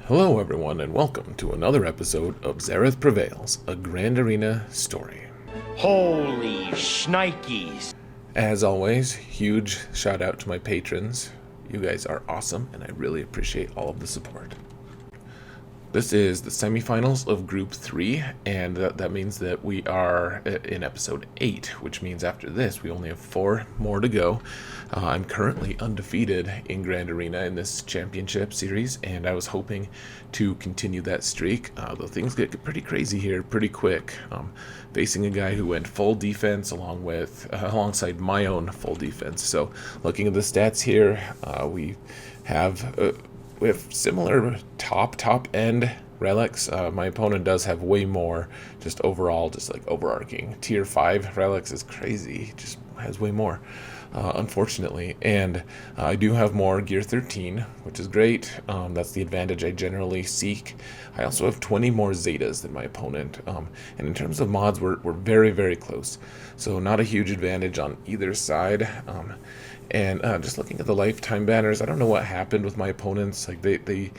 Hello everyone and welcome to another episode of Xaereth Prevails, a Grand Arena story. Holy Shnikes! As always, huge shout out to my patrons. You guys are awesome and I really appreciate all of the support. This is the semifinals of Group 3, and that means that we are in Episode 8, which means after this we only have 4 more to go. I'm currently undefeated in Grand Arena in this championship series, and I was hoping to continue that streak, though things get pretty crazy here pretty quick. Facing a guy who went full defense alongside my own full defense. So looking at the stats here, we have similar top end relics. My opponent does have way more just overarching. Tier 5 relics is crazy, just has way more, unfortunately. And I do have more Gear 13, which is great. That's the advantage I generally seek. I also have 20 more Zetas than my opponent. And in terms of mods, we're very, very close. So not a huge advantage on either side. And just looking at the lifetime banners, I don't know what happened with my opponents. Like they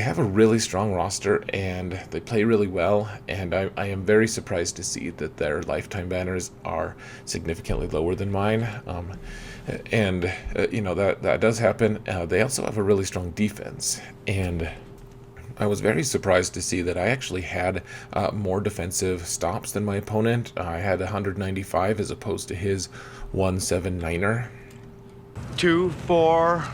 have a really strong roster and they play really well. And I am very surprised to see that their lifetime banners are significantly lower than mine. That does happen. They also have a really strong defense, and I was very surprised to see that I actually had more defensive stops than my opponent. I had 195 as opposed to his 179er. 2, 4,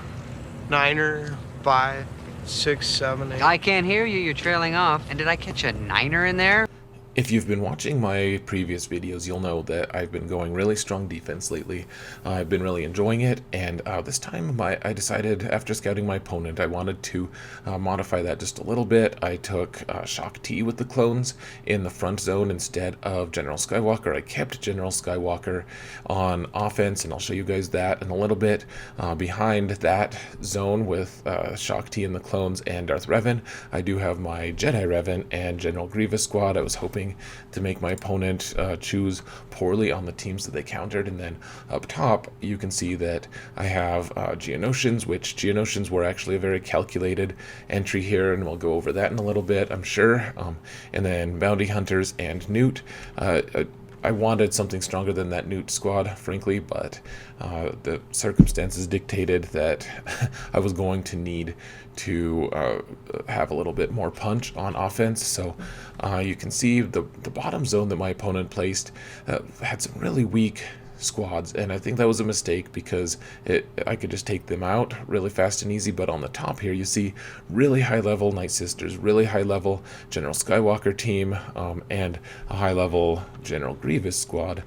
9er, 5, 6, 7, 8. I can't hear you, you're trailing off. And did I catch a 9er in there? If you've been watching my previous videos, you'll know that I've been going really strong defense lately. I've been really enjoying it, and this time I decided, after scouting my opponent, I wanted to modify that just a little bit. I took Shock T with the clones in the front zone instead of General Skywalker. I kept General Skywalker on offense, and I'll show you guys that in a little bit. Behind that zone with Shock T and the clones and Darth Revan, I do have my Jedi Revan and General Grievous squad. I was hoping to make my opponent choose poorly on the teams that they countered. And then up top you can see that I have Geonosians, which Geonosians were actually a very calculated entry here, and we'll go over that in a little bit, I'm sure. And then Bounty Hunters and Nute. I wanted something stronger than that Nute squad, frankly, but the circumstances dictated that I was going to need to have a little bit more punch on offense. So you can see the bottom zone that my opponent placed had some really weak squads, and I think that was a mistake because I could just take them out really fast and easy. But on the top here you see really high level Nightsisters, really high level General Skywalker team, and a high level General Grievous squad.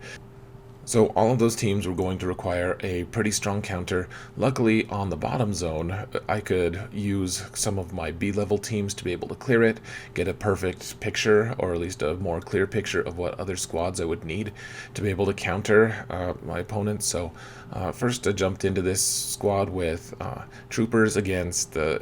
So all of those teams were going to require a pretty strong counter. Luckily, on the bottom zone, I could use some of my B-level teams to be able to clear it, get a perfect picture, or at least a more clear picture of what other squads I would need to be able to counter my opponents. So first I jumped into this squad with troopers against the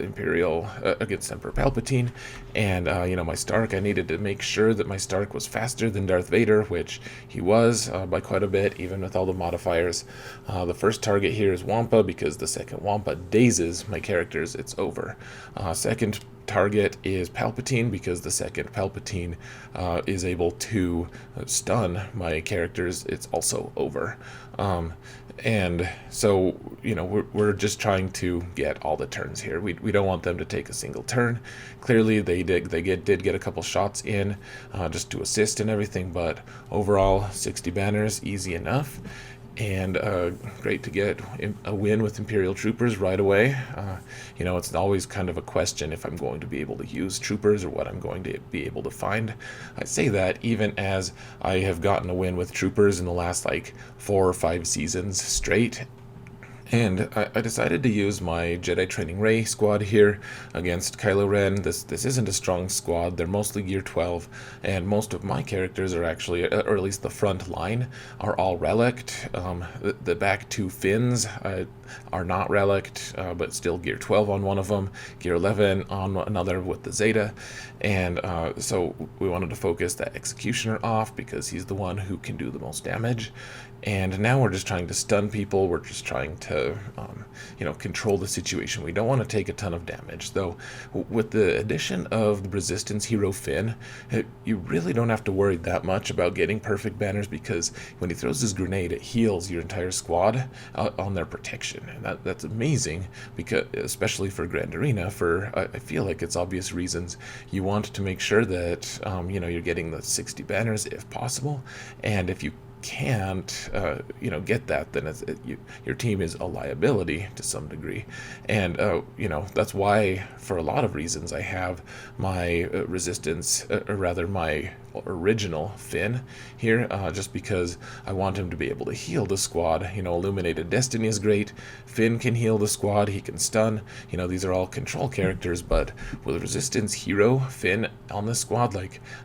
against Emperor Palpatine, and my Stark, I needed to make sure that my Stark was faster than Darth Vader, which he was by quite a bit, even with all the modifiers. The first target here is Wampa, because the second Wampa dazes my characters, it's over. Second target is Palpatine, because the second Palpatine is able to stun my characters, it's also over. And so, we're just trying to get all the turns here. We don't want them to take a single turn. Clearly, they did get a couple shots in just to assist and everything, but overall, 60 banners, easy enough. And great to get a win with Imperial Troopers right away. It's always kind of a question if I'm going to be able to use Troopers or what I'm going to be able to find. I say that even as I have gotten a win with Troopers in the last 4 or 5 seasons straight. And I decided to use my Jedi Training Rey squad here against Kylo Ren. This isn't a strong squad. They're mostly Gear 12, and most of my characters are actually, or at least the front line, are all relict. The back 2 Finns are not relict, but still Gear 12 on one of them, Gear 11 on another with the Zeta. And so we wanted to focus that Executioner off because he's the one who can do the most damage. And now we're just trying to stun people. We're just trying to, control the situation. We don't want to take a ton of damage. Though, with the addition of the Resistance hero Finn, you really don't have to worry that much about getting perfect banners, because when he throws his grenade, it heals your entire squad on their protection. And that's amazing, because especially for Grand Arena, for I feel like it's obvious reasons. You want to make sure that you're getting the 60 banners if possible, and if you can't get that, then your team is a liability to some degree. And that's why, for a lot of reasons, I have my resistance, or rather my original Finn here, just because I want him to be able to heal the squad. Illuminated Destiny is great. Finn can heal the squad. He can stun. These are all control characters, but with Resistance hero Finn on this squad,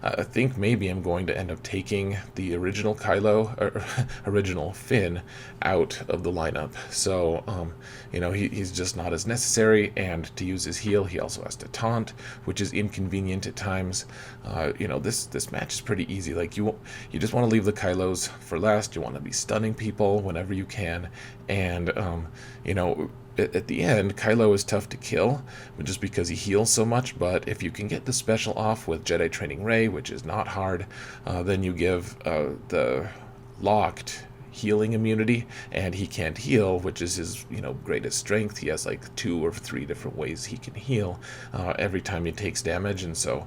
I think maybe I'm going to end up taking the original Kylo, or original Finn, out of the lineup. So, he's just not as necessary, and to use his heal, he also has to taunt, which is inconvenient at times. This match is pretty easy. You just want to leave the Kylos for last. You want to be stunning people whenever you can, and at the end, Kylo is tough to kill, just because he heals so much. But if you can get the special off with Jedi Training Ray, which is not hard, then you give the locked healing immunity, and he can't heal, which is his greatest strength. He has 2 or 3 different ways he can heal every time he takes damage, and so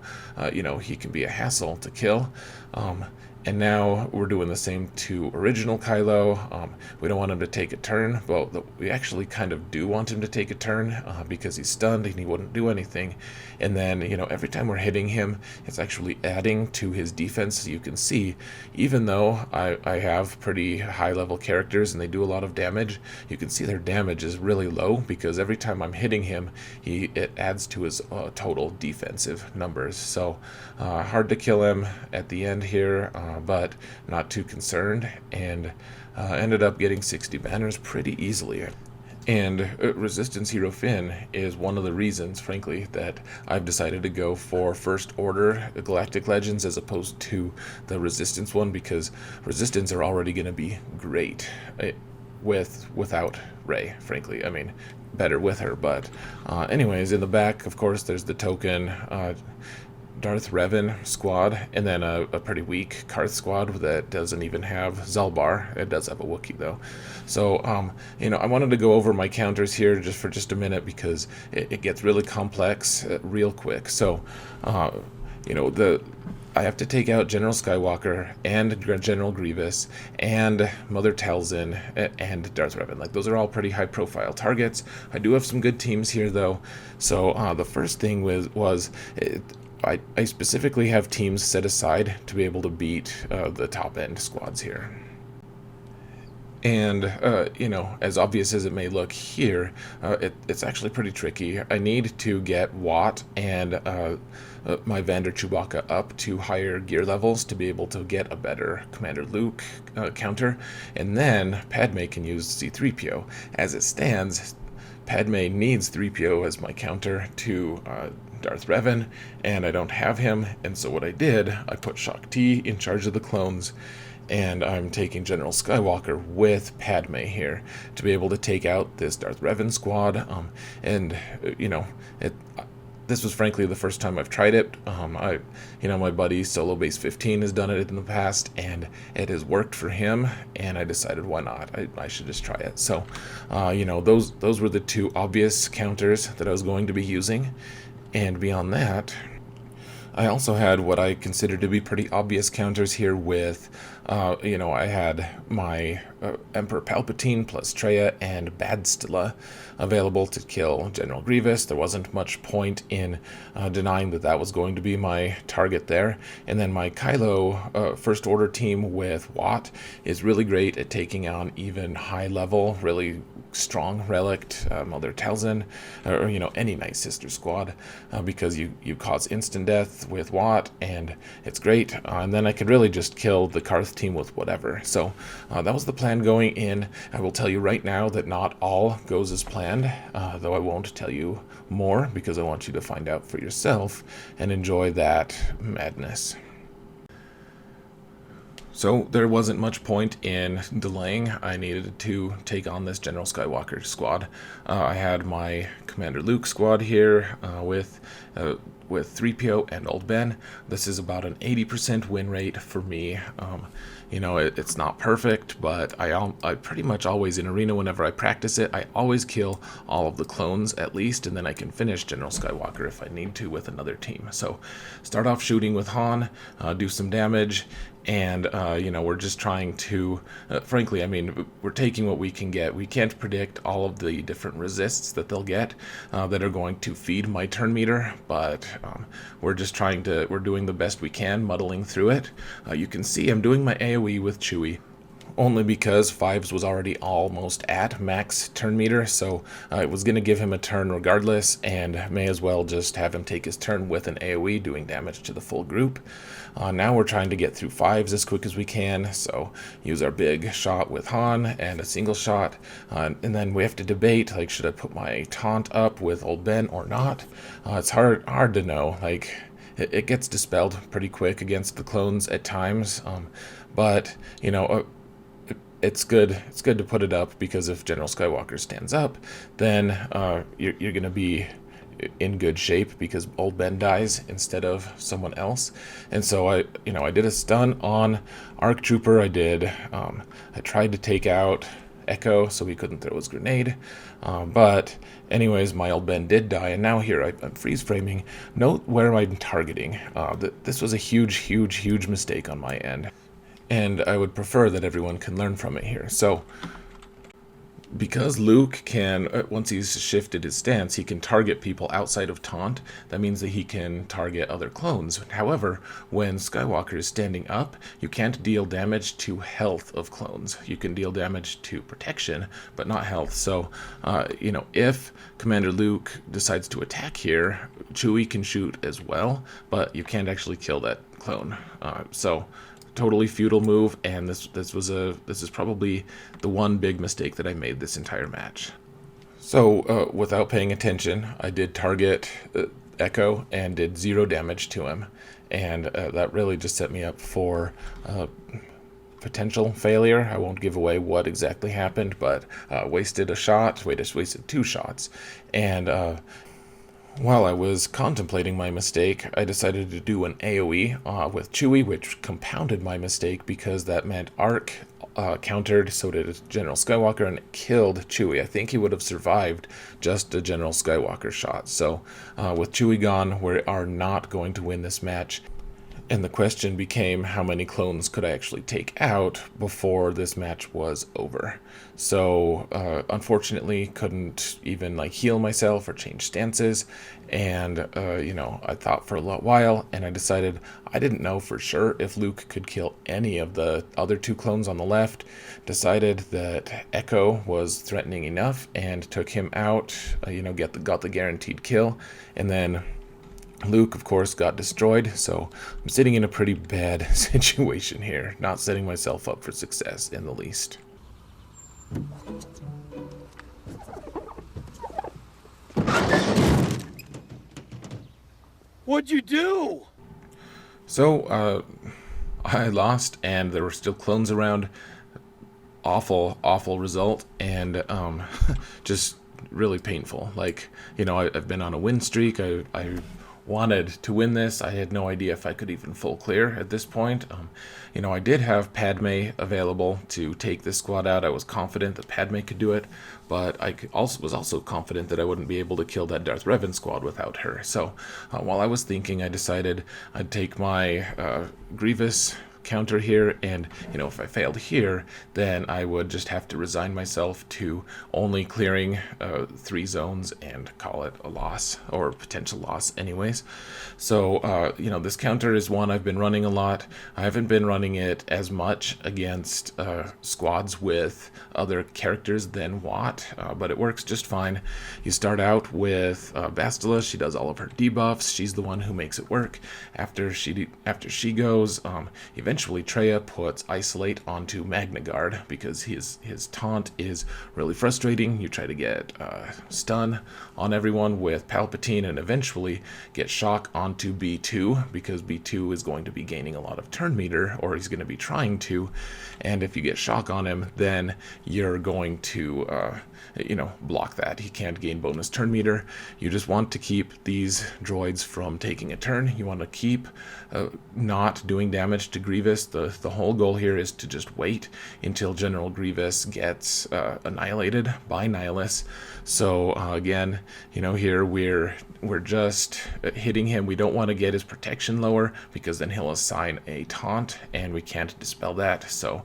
he can be a hassle to kill. And now we're doing the same to original Kylo. We don't want him to take a turn. Well, we actually kind of do want him to take a turn, because he's stunned and he wouldn't do anything. And then, every time we're hitting him, it's actually adding to his defense. So you can see, even though I have pretty high-level characters and they do a lot of damage, you can see their damage is really low, because every time I'm hitting him, it adds to his total defensive numbers. So hard to kill him at the end here, but not too concerned, and ended up getting 60 banners pretty easily. And Resistance hero Finn is one of the reasons, frankly, that I've decided to go for First Order Galactic Legends as opposed to the Resistance one, because Resistance are already going to be great without Rey, frankly. I mean, better with her, but anyways, in the back, of course, there's the token Darth Revan squad, and then a pretty weak Carth squad that doesn't even have Zalbar. It does have a Wookiee, though. So, I wanted to go over my counters here for just a minute, because it gets really complex real quick. So, I have to take out General Skywalker and General Grievous and Mother Talzin and Darth Revan. Those are all pretty high-profile targets. I do have some good teams here, though. So the first thing was I specifically have teams set aside to be able to beat the top-end squads here. And, as obvious as it may look here, it's actually pretty tricky. I need to get Watt and my Vander Chewbacca up to higher gear levels to be able to get a better Commander Luke counter, and then Padme can use C-3PO. As it stands, Padme needs 3PO as my counter to Darth Revan, and I don't have him, and so what I did, I put Shaak Ti in charge of the clones, and I'm taking General Skywalker with Padme here to be able to take out this Darth Revan squad, this was frankly the first time I've tried it. My buddy Solo Base 15 has done it in the past, and it has worked for him, and I decided why not? I should just try it. So, those were the two obvious counters that I was going to be using, and beyond that, I also had what I considered to be pretty obvious counters here with, I had my Emperor Palpatine plus Traya and Badstila available to kill General Grievous. There wasn't much point in denying that was going to be my target there. And then my Kylo First Order team with Watt is really great at taking on even high-level, really strong relict Mother Talzin, or any Nightsisters squad, because you cause instant death with Watt, and it's great. And then I could really just kill the Carth team with whatever. So that was the plan going in. I will tell you right now that not all goes as planned, though I won't tell you more because I want you to find out for yourself and enjoy that madness. So there wasn't much point in delaying. I needed to take on this General Skywalker squad. I had my Commander Luke squad here with 3PO and Old Ben. This is about an 80% win rate for me. You know, it's not perfect, but I pretty much always, in Arena, whenever I practice it, I always kill all of the clones at least, and then I can finish General Skywalker if I need to with another team. So start off shooting with Han, do some damage, and you know, we're just trying to, frankly, I mean, we're taking what we can get. We can't predict all of the different resists that they'll get that are going to feed my turn meter, but we're just trying to, we're doing the best we can, muddling through it. You can see I'm doing my AoE with Chewie, only because Fives was already almost at max turn meter, so it was going to give him a turn regardless, and may as well just have him take his turn with an AoE doing damage to the full group. Now we're trying to get through Fives as quick as we can, so use our big shot with Han and a single shot, and then we have to debate, like, should I put my taunt up with Old Ben or not? It's hard to know. Like, it gets dispelled pretty quick against the clones at times, but you know, it's good to put it up, because if General Skywalker stands up, then you're going to be in good shape because Old Ben dies instead of someone else. And so I did a stun on ARC Trooper. I tried to take out Echo so he couldn't throw his grenade, but anyways, my Old Ben did die, and now here I'm freeze framing. Note where I'm targeting. This was a huge mistake on my end, and I would prefer that everyone can learn from it here. So because Luke can, once he's shifted his stance, he can target people outside of taunt. That means that he can target other clones. However, when Skywalker is standing up, you can't deal damage to health of clones. You can deal damage to protection, but not health. So, you know, if Commander Luke decides to attack here, Chewie can shoot as well, but you can't actually kill that clone. So totally futile move, and this is probably the one big mistake that I made this entire match. So without paying attention, I did target Echo and did 0 damage to him, and that really just set me up for potential failure. I won't give away what exactly happened, but wasted a shot. Wasted 2 shots, and while I was contemplating my mistake, I decided to do an AoE with Chewie, which compounded my mistake because that meant ARC countered, so did General Skywalker, and it killed Chewie. I think he would have survived just a General Skywalker shot. So with Chewie gone, we are not going to win this match. And the question became, how many clones could I actually take out before this match was over? So unfortunately, couldn't even heal myself or change stances. And you know, I thought for a while, and I decided I didn't know for sure if Luke could kill any of the other 2 clones on the left. Decided that Echo was threatening enough and took him out. You know, got the guaranteed kill, and then Luke, of course, got destroyed, so I'm sitting in a pretty bad situation here, not setting myself up for success in the least. What'd you do? So, I lost, and there were still clones around. Awful result, and just really painful. Like, you know, I've been on a win streak. I wanted to win this. I had no idea if I could even full clear at this point. You know, I did have Padme available to take this squad out. I was confident that Padme could do it, but I was also confident that I wouldn't be able to kill that Darth Revan squad without her. So while I was thinking, I decided I'd take my Grievous counter here, and you know, if I failed here, then I would just have to resign myself to only clearing 3 zones and call it a loss, or potential loss anyways. So you know, this counter is one I've been running a lot. I haven't been running it as much against squads with other characters than Wat, but it works just fine. You start out with Bastila. She does all of her debuffs. She's the one who makes it work. After she goes, eventually eventually Treya puts Isolate onto Magna Guard because his taunt is really frustrating. You try to get stun on everyone with Palpatine and eventually get Shock onto B2 because B2 is going to be gaining a lot of turn meter, or he's going to be trying to, and if you get Shock on him, then you're going to block that. He can't gain bonus turn meter. You just want to keep these droids from taking a turn. You want to keep not doing damage to Grievous. The whole goal here is to just wait until General Grievous gets annihilated by Nihilus. So again, here we're just hitting him. We don't want to get his protection lower because then he'll assign a taunt and we can't dispel that. So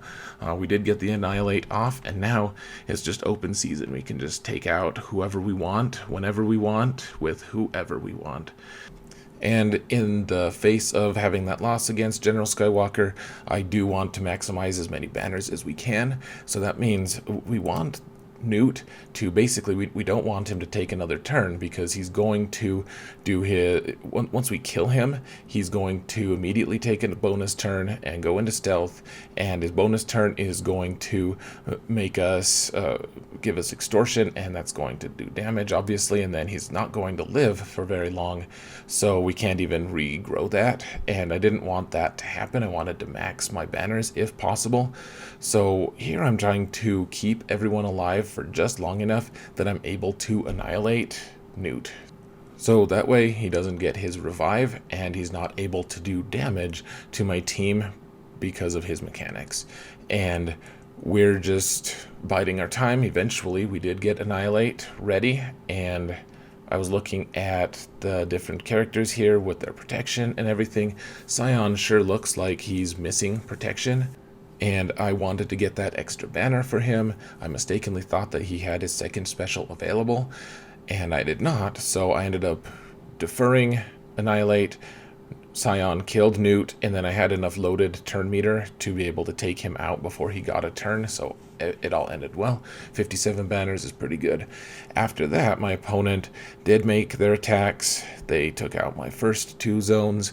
we did get the Annihilate off, and now it's just open season. We can just take out whoever we want, whenever we want, with whoever we want. And in the face of having that loss against General Skywalker, I do want to maximize as many banners as we can. So that means we want Nute to basically, we don't want him to take another turn because he's going to do his, once we kill him, he's going to immediately take a bonus turn and go into stealth, and his bonus turn is going to make us, give us extortion, and that's going to do damage obviously, and then he's not going to live for very long, so we can't even regrow that, and I didn't want that to happen. I wanted to max my banners if possible. So here I'm trying to keep everyone alive for just long enough that I'm able to annihilate Nute. So that way he doesn't get his revive and he's not able to do damage to my team because of his mechanics. And we're just biding our time. Eventually we did get Annihilate ready, and I was looking at the different characters here with their protection and everything. Sion sure looks like he's missing protection, and I wanted to get that extra banner for him. I mistakenly thought that he had his second special available, and I did not, so I ended up deferring Annihilate. Sion killed Nute, and then I had enough loaded turn meter to be able to take him out before he got a turn, so it all ended well. 57 banners is pretty good. After that, my opponent did make their attacks. They took out my first two zones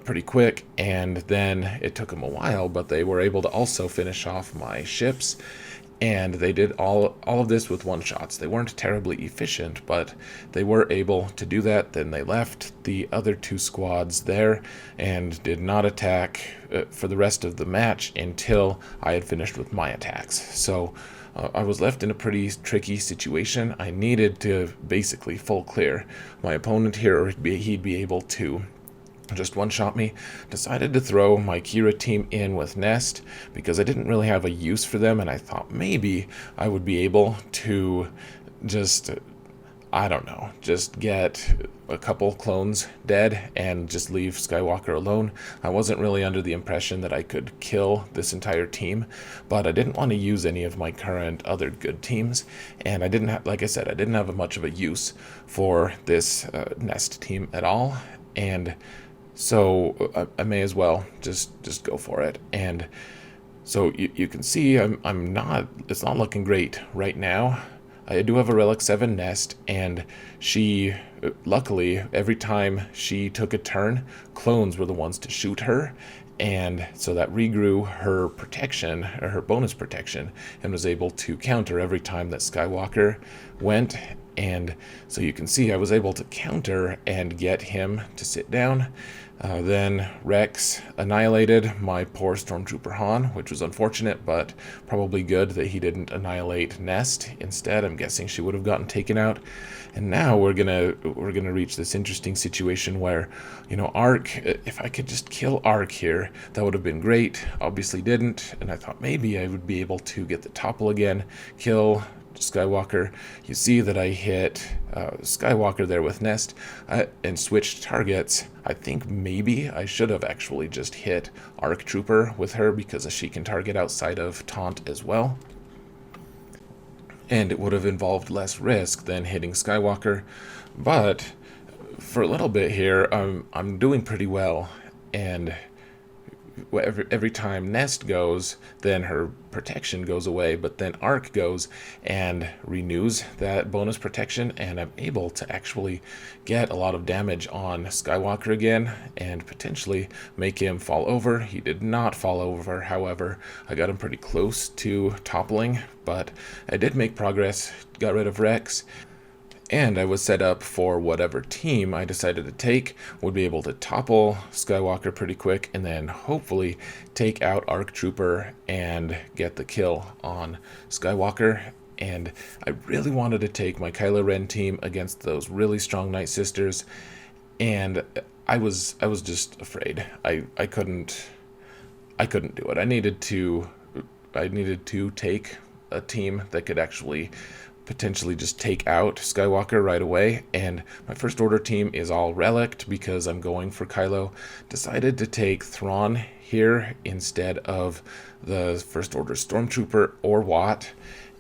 pretty quick, and then it took them a while, but they were able to also finish off my ships. And they did all of this with one-shots. They weren't terribly efficient, but they were able to do that. Then they left the other two squads there and did not attack for the rest of the match until I had finished with my attacks. So I was left in a pretty tricky situation. I needed to basically full clear my opponent here, or he'd be able to just one-shot me. Decided to throw my Kira team in with Nest because I didn't really have a use for them, and I thought maybe I would be able to just, I don't know, just get a couple clones dead and just leave Skywalker alone. I wasn't really under the impression that I could kill this entire team, but I didn't want to use any of my current other good teams, and I didn't have, like I said, I didn't have much of a use for this Nest team at all, and so I may as well just go for it. And so you can see it's not looking great right now. I do have a Relic 7 Nest, and she, luckily, every time she took a turn, clones were the ones to shoot her, and so that regrew her protection, or her bonus protection, and was able to counter every time that Skywalker went. And so you can see I was able to counter and get him to sit down. Then Rex annihilated my poor Stormtrooper Han, which was unfortunate, but probably good that he didn't annihilate Nest instead. I'm guessing she would have gotten taken out. And now we're gonna reach this interesting situation where, Arc, if I could just kill Arc here, that would have been great. Obviously didn't, and I thought maybe I would be able to get the topple again, kill Skywalker. You see that I hit Skywalker there with Nest and switched targets. I think maybe I should have actually just hit Arc Trooper with her because she can target outside of taunt as well, and it would have involved less risk than hitting Skywalker. But for a little bit here, I'm doing pretty well, and every time Nest goes, then her protection goes away, but then Arc goes and renews that bonus protection, and I'm able to actually get a lot of damage on Skywalker again and potentially make him fall over. He did not fall over, however. I got him pretty close to toppling, but I did make progress, got rid of Rex, and I was set up for whatever team I decided to take would be able to topple Skywalker pretty quick and then hopefully take out ARC Trooper and get the kill on Skywalker. And I really wanted to take my Kylo Ren team against those really strong Nightsisters, and I was just afraid. I couldn't do it. I needed to take a team that could actually potentially just take out Skywalker right away, and my First Order team is all relict because I'm going for Kylo. Decided to take Thrawn here instead of the First Order Stormtrooper or Wat,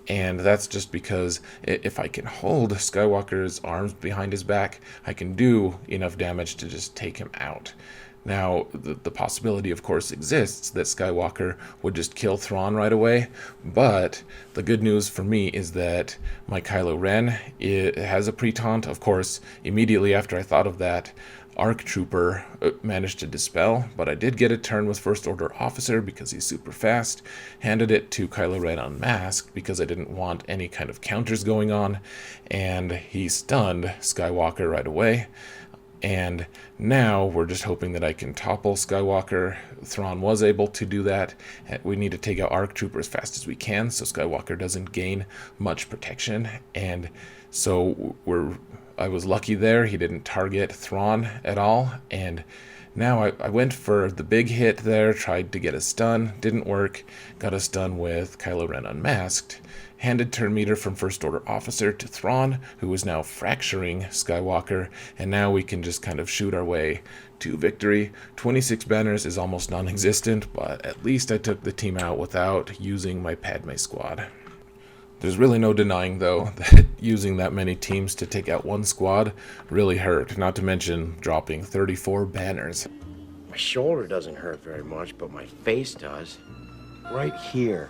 and that's just because if I can hold Skywalker's arms behind his back, I can do enough damage to just take him out. Now, the possibility, of course, exists that Skywalker would just kill Thrawn right away, but the good news for me is that my Kylo Ren has a pre-taunt. Of course, immediately after I thought of that, ARC Trooper managed to dispel, but I did get a turn with First Order Officer because he's super fast, handed it to Kylo Ren unmasked because I didn't want any kind of counters going on, and he stunned Skywalker right away. And now we're just hoping that I can topple Skywalker. Thrawn was able to do that. We need to take out ARC Trooper as fast as we can so Skywalker doesn't gain much protection. And so I was lucky there. He didn't target Thrawn at all. And now I went for the big hit there, tried to get a stun, didn't work, got a stun with Kylo Ren unmasked. Handed turn meter from First Order Officer to Thrawn, who is now fracturing Skywalker, and now we can just kind of shoot our way to victory. 26 banners is almost non-existent, but at least I took the team out without using my Padme squad. There's really no denying, though, that using that many teams to take out one squad really hurt, not to mention dropping 34 banners. My shoulder doesn't hurt very much, but my face does. Right here.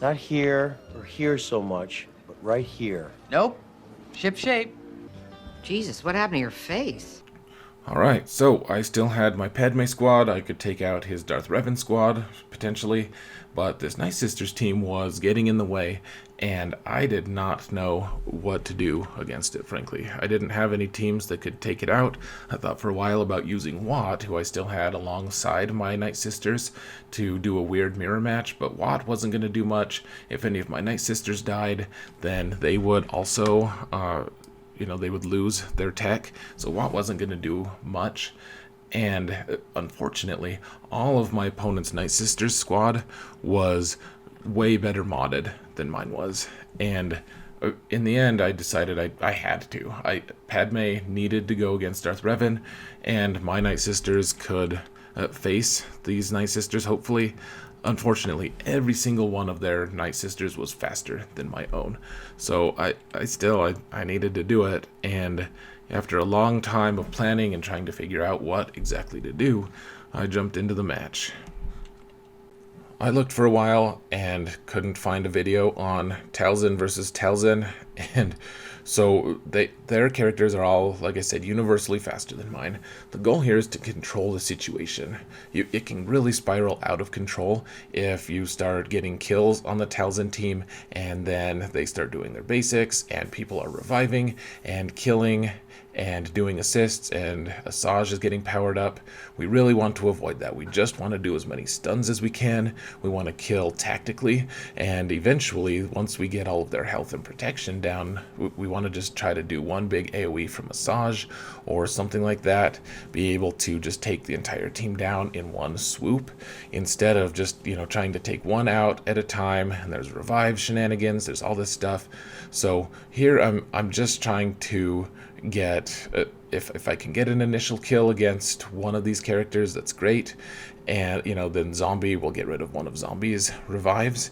Not here or here so much, but right here. Nope. Ship shape. Jesus, what happened to your face? Alright, so I still had my Padme squad. I could take out his Darth Revan squad, potentially, but this Nightsisters team was getting in the way, and I did not know what to do against it, frankly. I didn't have any teams that could take it out. I thought for a while about using Wat, who I still had alongside my Nightsisters, to do a weird mirror match, but Wat wasn't going to do much. If any of my Nightsisters died, then they would also they would lose their tech, so Wat wasn't going to do much. And unfortunately, all of my opponent's Nightsisters squad was way better modded than mine was. And in the end, I decided I had to. Padme needed to go against Darth Revan, and my Nightsisters could face these Nightsisters, hopefully. Unfortunately, every single one of their Nightsisters was faster than my own. So I needed to do it, and after a long time of planning and trying to figure out what exactly to do, I jumped into the match. I looked for a while and couldn't find a video on Talzin versus Talzin, and so their characters are all, like I said, universally faster than mine. The goal here is to control the situation. It can really spiral out of control if you start getting kills on the Talzin team, and then they start doing their basics, and people are reviving and killing and doing assists, and Asajj is getting powered up. We really want to avoid that. We just want to do as many stuns as we can. We want to kill tactically, and eventually, once we get all of their health and protection down, we want to just try to do one big AoE from Asajj or something like that, be able to just take the entire team down in one swoop, instead of just, trying to take one out at a time, and there's revive shenanigans, there's all this stuff. So here I'm just trying to get if I can get an initial kill against one of these characters, that's great, and then Zombie will get rid of one of Zombie's revives.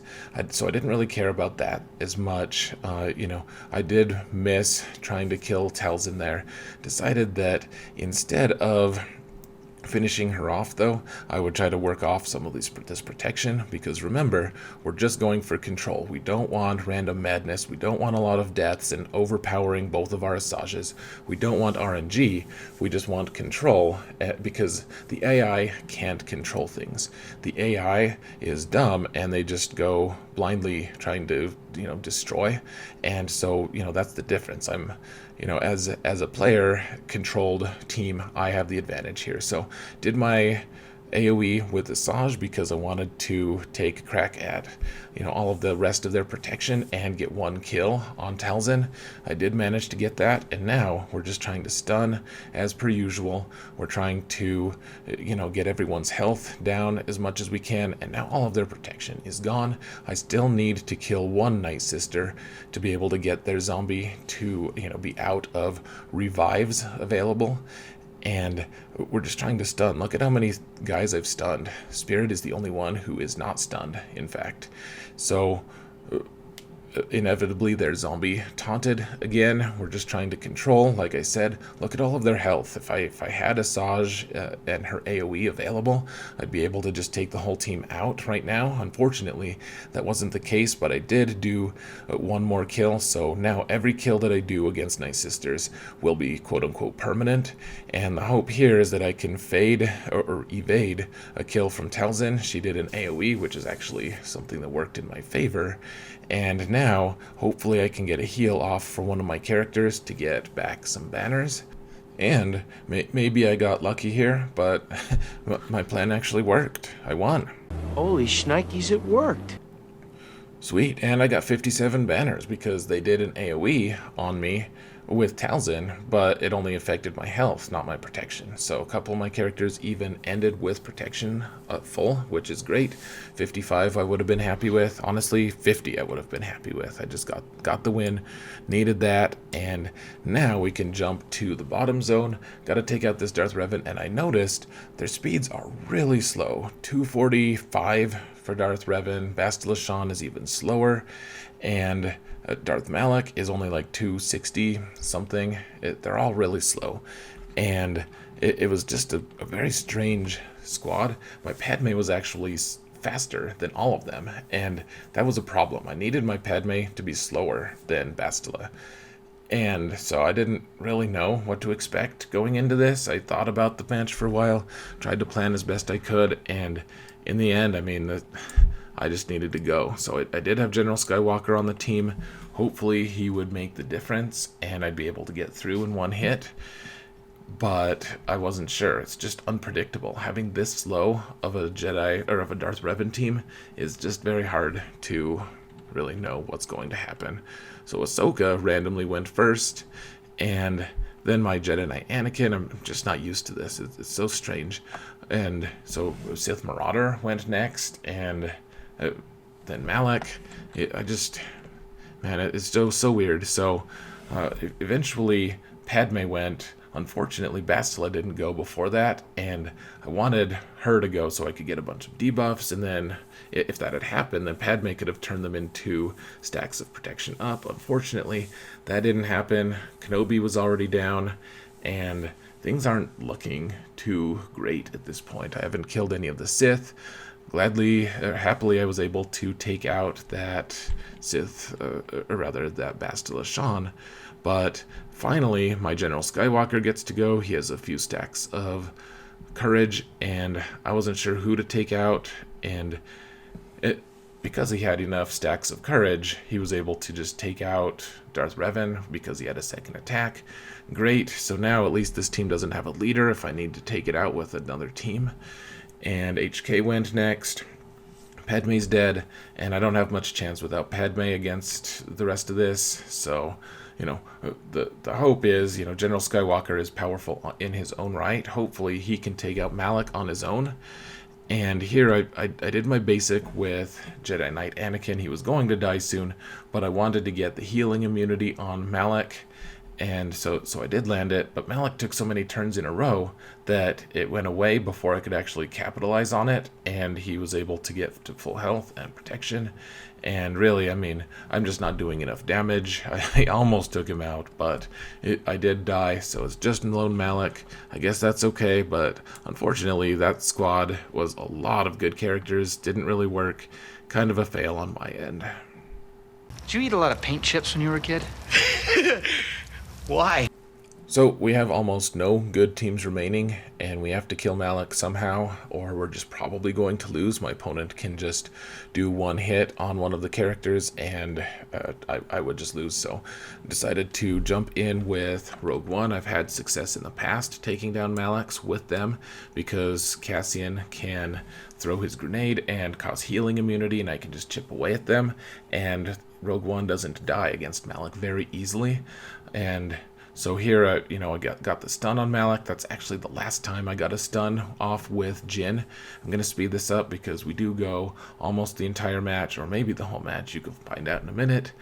So I didn't really care about that as much. I did miss trying to kill Talzin there. Decided that instead of Finishing her off, though, I would try to work off some of this protection, because remember, we're just going for control. We don't want random madness, we don't want a lot of deaths and overpowering both of our Asajjs, we don't want RNG, we just want control, because the AI can't control things. The AI is dumb, and they just go blindly trying to, destroy, and so, that's the difference. I'm, as a player controlled team, I have the advantage here. So did my AoE with Asajj because I wanted to take a crack at, all of the rest of their protection and get one kill on Talzin. I did manage to get that, and now we're just trying to stun as per usual. We're trying to, get everyone's health down as much as we can, and now all of their protection is gone. I still need to kill one Nightsister to be able to get their zombie to, be out of revives available. And we're just trying to stun. Look at how many guys I've stunned. Spirit is the only one who is not stunned, in fact. So, inevitably, they're zombie taunted again. We're just trying to control. Like I said, look at all of their health. If I had Asajj and her AoE available, I'd be able to just take the whole team out right now. Unfortunately, that wasn't the case, but I did do one more kill. So now every kill that I do against Nightsisters will be quote-unquote permanent. And the hope here is that I can fade or evade a kill from Talzin. She did an AoE, which is actually something that worked in my favor. And now, hopefully I can get a heal off for one of my characters to get back some banners. And maybe I got lucky here, but my plan actually worked. I won. Holy Shnikes, it worked. Sweet, and I got 57 banners because they did an AoE on me with Talzin, but it only affected my health, not my protection. So a couple of my characters even ended with protection full, which is great. 55 I would have been happy with. Honestly, 50 I would have been happy with. I just got the win, needed that, and now we can jump to the bottom zone. Got to take out this Darth Revan, and I noticed their speeds are really slow. 245 for Darth Revan. Bastila Shan is even slower, and Darth Malak is only like 260 something. They're all really slow, and it was just a very strange squad. My Padme was actually faster than all of them, and that was a problem. I needed my Padme to be slower than Bastila, and so I didn't really know what to expect going into this. I thought about the match for a while, tried to plan as best I could, and in the end, I just needed to go. So I did have General Skywalker on the team. Hopefully he would make the difference and I'd be able to get through in one hit. But I wasn't sure. It's just unpredictable. Having this slow of a Jedi or of a Darth Revan team is just very hard to really know what's going to happen. So Ahsoka randomly went first, and then my Jedi Knight Anakin. I'm just not used to this. It's so strange. And so Sith Marauder went next, and then Malak. It's so weird. So eventually Padme went. Unfortunately, Bastila didn't go before that, and I wanted her to go so I could get a bunch of debuffs, and then if that had happened, then Padme could have turned them into stacks of protection up. Unfortunately, that didn't happen. Kenobi was already down, and things aren't looking too great at this point. I haven't killed any of the Sith. Happily, I was able to take out that Sith, or rather that Bastila Shan. But finally, my General Skywalker gets to go. He has a few stacks of courage, and I wasn't sure who to take out. And because he had enough stacks of courage, he was able to just take out Darth Revan because he had a second attack. Great. So now at least this team doesn't have a leader if I need to take it out with another team. And HK went next. Padme's dead, and I don't have much chance without Padme against the rest of this. So, the hope is, General Skywalker is powerful in his own right. Hopefully he can take out Malak on his own. And here I did my basic with Jedi Knight Anakin. He was going to die soon, but I wanted to get the healing immunity on Malak. And so I did land it, but Malik took so many turns in a row that it went away before I could actually capitalize on it, and he was able to get to full health and protection. And really, I mean, I'm just not doing enough damage. I almost took him out, but I did die, so it's just lone Malik. I guess that's okay, but unfortunately, that squad was a lot of good characters, didn't really work. Kind of a fail on my end. Did you eat a lot of paint chips when you were a kid? Why? So we have almost no good teams remaining, and we have to kill Malik somehow, or we're just probably going to lose. My opponent can just do one hit on one of the characters, and I would just lose. So I decided to jump in with Rogue One. I've had success in the past taking down Maliks with them, because Cassian can throw his grenade and cause healing immunity, and I can just chip away at them, and Rogue One doesn't die against Malik very easily. And so here, I got the stun on Malik. That's actually the last time I got a stun off with Jin. I'm going to speed this up because we do go almost the entire match, or maybe the whole match. You can find out in a minute.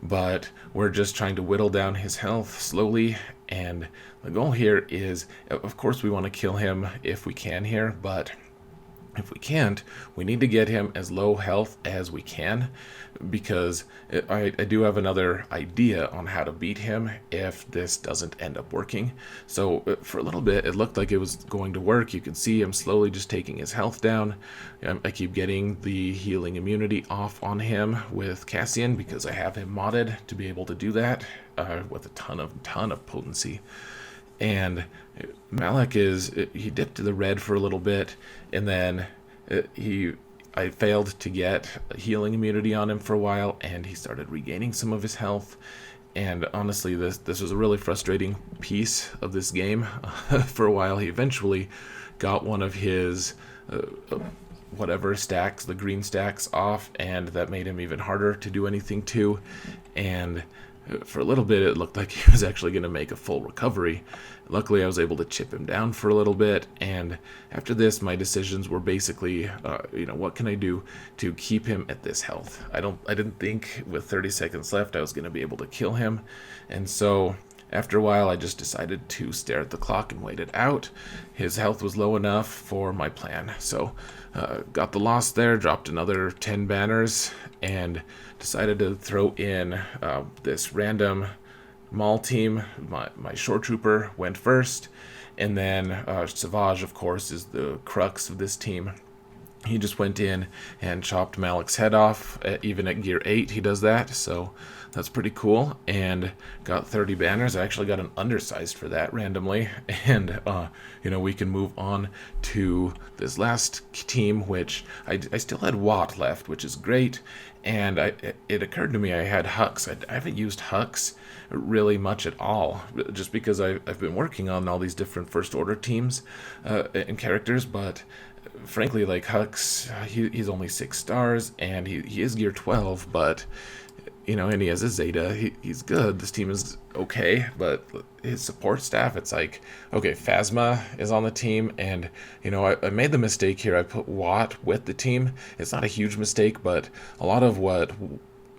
But we're just trying to whittle down his health slowly. And the goal here is, of course, we want to kill him if we can here, but if we can't, we need to get him as low health as we can, because I do have another idea on how to beat him if this doesn't end up working. So for a little bit, it looked like it was going to work. You can see I'm slowly just taking his health down. I keep getting the healing immunity off on him with Cassian because I have him modded to be able to do that with a ton of potency. And Malik he dipped to the red for a little bit, and then I failed to get healing immunity on him for a while, and he started regaining some of his health. And honestly, this was a really frustrating piece of this game. For a while, he eventually got one of his whatever stacks, the green stacks, off, and that made him even harder to do anything to. And for a little bit, it looked like he was actually going to make a full recovery. Luckily, I was able to chip him down for a little bit, and after this, my decisions were basically, what can I do to keep him at this health? I didn't think with 30 seconds left I was going to be able to kill him, and so after a while, I just decided to stare at the clock and wait it out. His health was low enough for my plan, so got the loss there, dropped another 10 banners, and decided to throw in this random Maul team. My shore trooper went first, and then Savage, of course, is the crux of this team. He just went in and chopped Malik's head off. Even at gear 8 he does that, so that's pretty cool. And got 30 banners. I actually got an undersized for that randomly. And we can move on to this last team, which I still had Wat left, which is great. And it occurred to me I had Hux. I haven't used Hux really much at all, just because I've been working on all these different first order teams and characters, but frankly, like Hux, he's only 6 stars, and he is gear 12, but and he has a Zeta. He's good. This team is okay, but his support staff, it's like, okay, Phasma is on the team, and I made the mistake here. I put Wat with the team. It's not a huge mistake, but a lot of what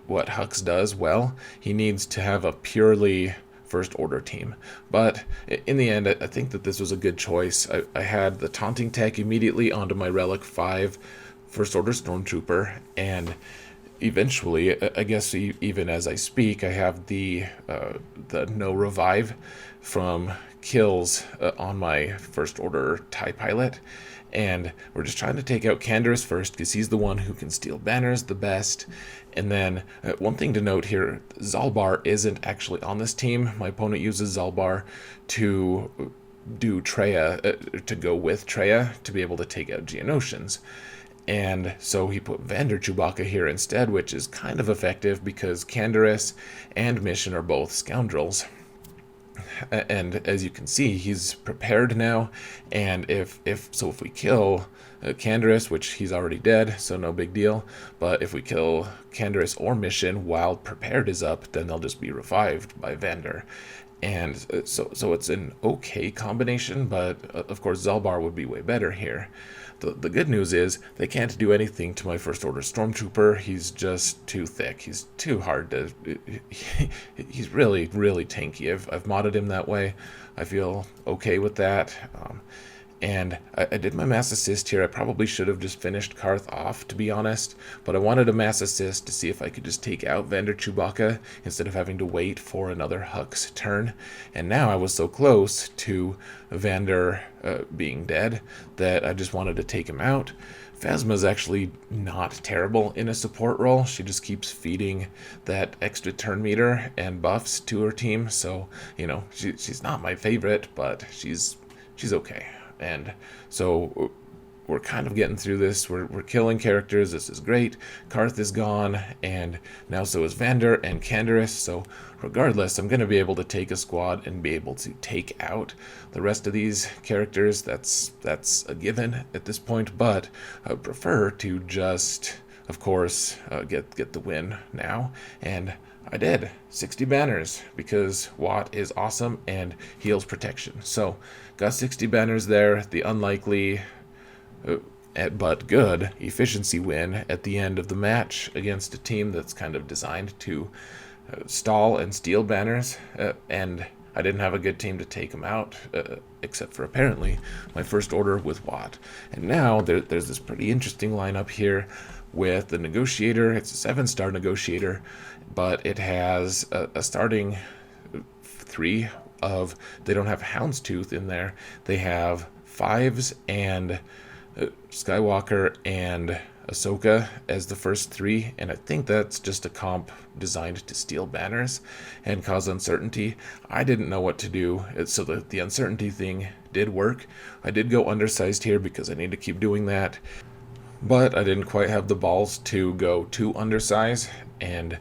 Hux does well, he needs to have a purely first order team. But in the end, I think that this was a good choice. I had the taunting tech immediately onto my Relic 5 first order stormtrooper, and eventually, I guess even as I speak, I have the no revive from kills on my first order TIE pilot. And we're just trying to take out Canderous first, because he's the one who can steal banners the best. And then one thing to note here, Zalbar isn't actually on this team. My opponent uses Zalbar to do Traya, to go with Traya, to be able to take out Geonosians. And so he put Vander Chewbacca here instead, which is kind of effective because Canderous and Mission are both scoundrels. And as you can see, he's prepared now, and if we kill Canderous, which he's already dead, so no big deal, but if we kill Canderous or Mission while prepared is up, then they'll just be revived by Vander. And so it's an okay combination, but of course Zalbar would be way better here. The good news is they can't do anything to my First Order Stormtrooper. He's just too thick. He's too hard to... He's really, really tanky. I've modded him that way. I feel okay with that. And I did my mass assist here. I probably should have just finished Carth off, to be honest. But I wanted a mass assist to see if I could just take out Vander Chewbacca instead of having to wait for another Hux turn. And now I was so close to Vander being dead that I just wanted to take him out. Phasma's actually not terrible in a support role. She just keeps feeding that extra turn meter and buffs to her team. So, you know, she's not my favorite, but she's okay. And so we're kind of getting through this. We're killing characters. This is great. Carth is gone, and now so is Vander and Canderous. So regardless, I'm going to be able to take a squad and be able to take out the rest of these characters. That's a given at this point, but I would prefer to just, of course, get the win now. And I did 60 banners because Wat is awesome and heals protection. So got 60 banners there. The unlikely but good efficiency win at the end of the match against a team that's kind of designed to stall and steal banners, and I didn't have a good team to take them out, except for apparently my First Order with Wat. And now there's this pretty interesting lineup here with the Negotiator. It's a 7-star Negotiator, but it has a starting 3 of, they don't have Houndstooth in there. They have 5s and Skywalker and Ahsoka as the first 3, and I think that's just a comp designed to steal banners and cause uncertainty. I didn't know what to do, so the uncertainty thing did work. I did go undersized here because I need to keep doing that, but I didn't quite have the balls to go too undersized, and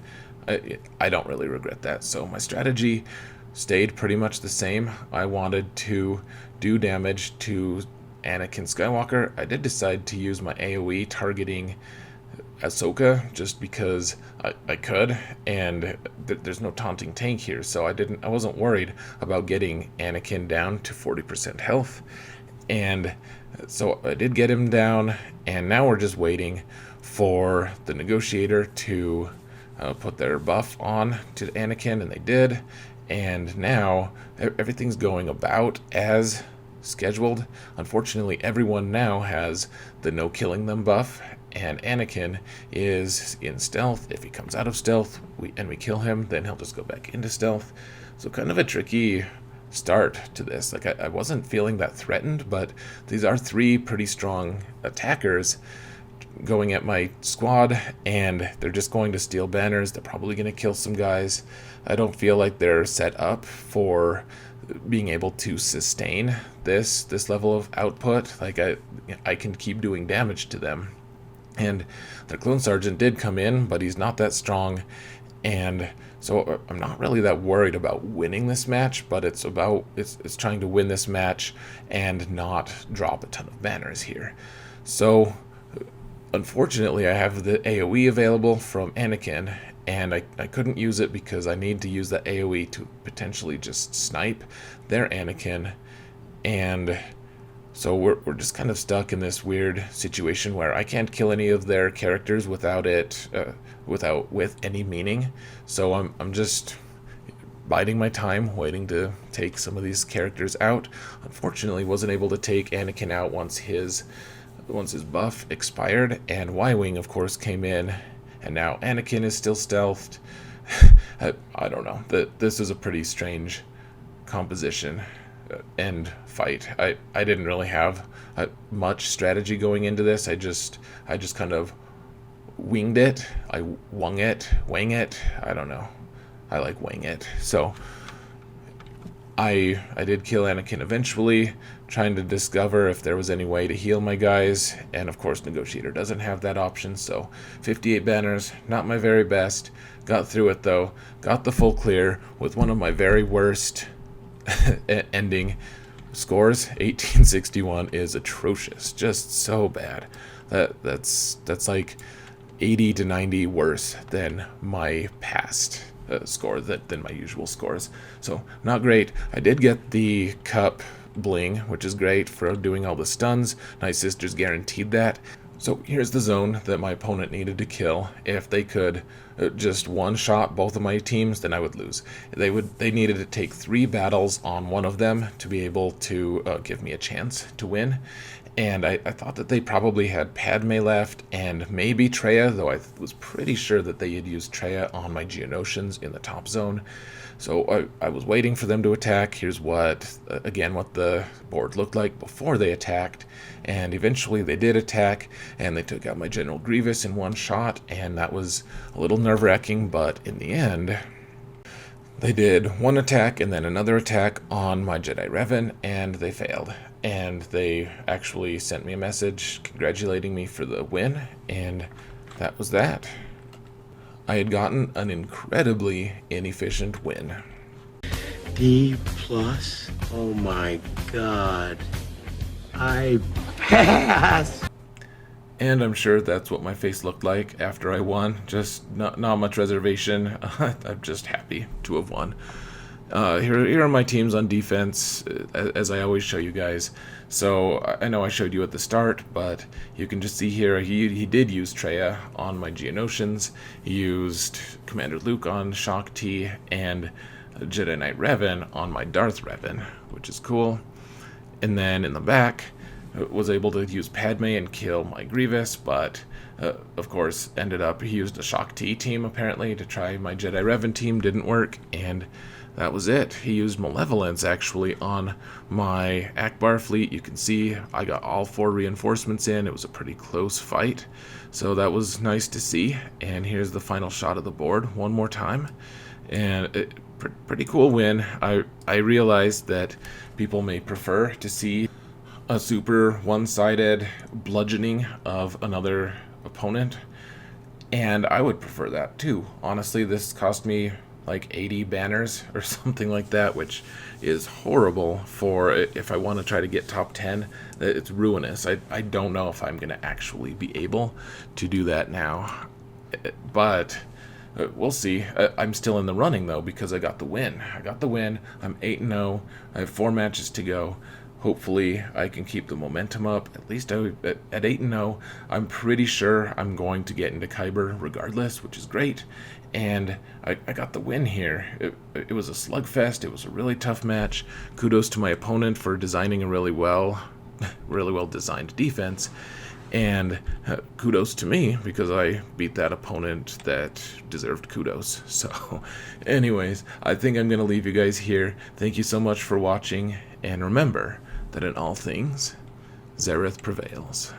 I don't really regret that. So my strategy stayed pretty much the same. I wanted to do damage to Anakin Skywalker. I did decide to use my AoE targeting Ahsoka just because I could, and there's no taunting tank here, so I wasn't worried about getting Anakin down to 40% health. And so I did get him down, and now we're just waiting for the Negotiator to put their buff on to Anakin, and they did. And now everything's going about as scheduled. Unfortunately, everyone now has the no killing them buff, and Anakin is in stealth. If he comes out of stealth and we kill him, then he'll just go back into stealth. So kind of a tricky start to this. Like, I wasn't feeling that threatened, but these are 3 pretty strong attackers going at my squad, and they're just going to steal banners. They're probably going to kill some guys. I don't feel like they're set up for being able to sustain this level of output. Like, I can keep doing damage to them. And their clone sergeant did come in, but he's not that strong, and so I'm not really that worried about winning this match, but it's trying to win this match and not drop a ton of banners here. So unfortunately, I have the AoE available from Anakin, and I couldn't use it because I need to use that AoE to potentially just snipe their Anakin. And so we're just kind of stuck in this weird situation where I can't kill any of their characters with any meaning. So I'm just biding my time, waiting to take some of these characters out. Unfortunately, wasn't able to take Anakin out once his buff expired, and Y-Wing, of course, came in, and now Anakin is still stealthed. I don't know. This is a pretty strange composition and fight. I didn't really have much strategy going into this. I just kind of winged it. I wang it. I don't know. I like wing it. So I did kill Anakin eventually, trying to discover if there was any way to heal my guys, and of course Negotiator doesn't have that option. So 58 banners, not my very best. Got through it though, got the full clear with one of my very worst ending scores. 1861 is atrocious, just so bad. That's like 80 to 90 worse than my past score than my usual scores. So not great. I did get the cup bling, which is great for doing all the stuns. Nightsisters guaranteed that. So here's the zone that my opponent needed to kill. If they could just one-shot both of my teams, then I would lose. They needed to take 3 battles on one of them to be able to give me a chance to win. And I thought that they probably had Padme left and maybe Traya, though I was pretty sure that they had used Traya on my Geonosians in the top zone. So I was waiting for them to attack. Here's what the board looked like before they attacked. And eventually they did attack, and they took out my General Grievous in one shot, and that was a little nerve-wracking, but in the end, they did one attack and then another attack on my Jedi Revan, and they failed. And they actually sent me a message congratulating me for the win, and that was that. I had gotten an incredibly inefficient win. D+? Oh my god. I pass! And I'm sure that's what my face looked like after I won. Just not much reservation. I'm just happy to have won. Here are my teams on defense, as I always show you guys. So I know I showed you at the start, but you can just see here he did use Traya on my Geonosians. He used Commander Luke on Shock T and Jedi Knight Revan on my Darth Revan, which is cool. And then in the back, was able to use Padme and kill my Grievous, but of course he used a Shock T team apparently to try my Jedi Revan team. Didn't work, and that was it. He used Malevolence actually on my Akbar fleet. You can see I got all 4 reinforcements in. It was a pretty close fight, so that was nice to see. And here's the final shot of the board one more time, and pretty cool win. I realized that people may prefer to see a super one-sided bludgeoning of another opponent, and I would prefer that too. Honestly, this cost me like 80 banners or something like that, which is horrible for if I want to try to get top 10. It's ruinous. I don't know if I'm going to actually be able to do that now, but we'll see. I'm still in the running though, because I got the win. I'm 8-0. I have 4 matches to go. Hopefully I can keep the momentum up. At least at 8-0, I'm pretty sure I'm going to get into Kyber regardless, which is great. And I got the win here. It was a slugfest. It was a really tough match. Kudos to my opponent for designing a really well designed defense. And kudos to me, because I beat that opponent that deserved kudos. So anyways, I think I'm going to leave you guys here. Thank you so much for watching, and remember that in all things, Xaereth prevails.